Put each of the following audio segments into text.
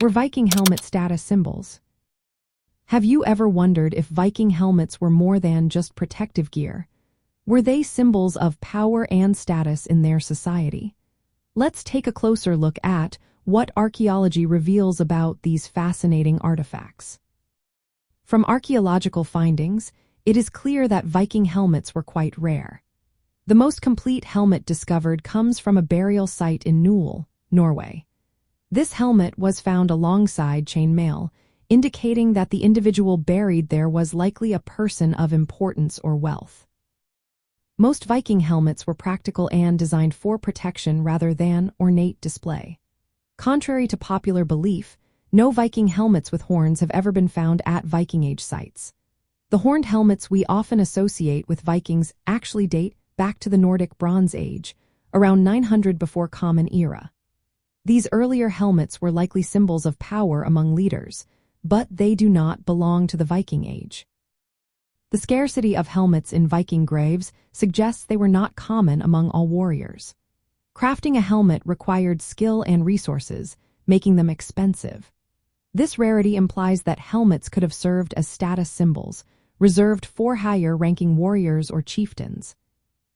were Viking helmet status symbols. Have you ever wondered if Viking helmets were more than just protective gear? Were they symbols of power and status in their society? Let's take a closer look at what archaeology reveals about these fascinating artifacts. From archaeological findings, it is clear that Viking helmets were quite rare. The most complete helmet discovered comes from a burial site in Newell, Norway. This helmet was found alongside chainmail, indicating that the individual buried there was likely a person of importance or wealth. Most Viking helmets were practical and designed for protection rather than ornate display. Contrary to popular belief, no Viking helmets with horns have ever been found at Viking Age sites. The horned helmets we often associate with Vikings actually date back to the Nordic Bronze Age, around 900 before Common Era. These earlier helmets were likely symbols of power among leaders, but they do not belong to the Viking Age. The scarcity of helmets in Viking graves suggests they were not common among all warriors. Crafting a helmet required skill and resources, making them expensive. This rarity implies that helmets could have served as status symbols, reserved for higher-ranking warriors or chieftains.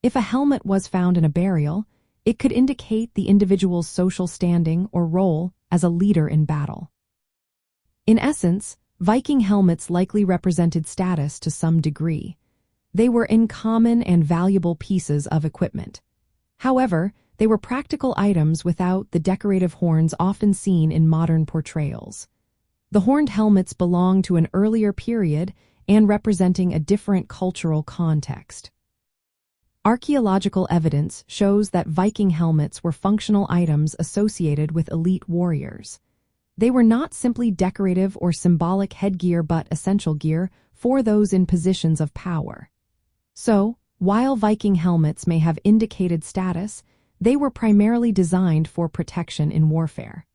If a helmet was found in a burial, it could indicate the individual's social standing or role as a leader in battle. In essence, Viking helmets likely represented status to some degree. They were uncommon and valuable pieces of equipment. However, they were practical items without the decorative horns often seen in modern portrayals. The horned helmets belong to an earlier period and representing a different cultural context. Archaeological evidence shows that Viking helmets were functional items associated with elite warriors. They were not simply decorative or symbolic headgear but essential gear for those in positions of power. So, while Viking helmets may have indicated status, they were primarily designed for protection in warfare.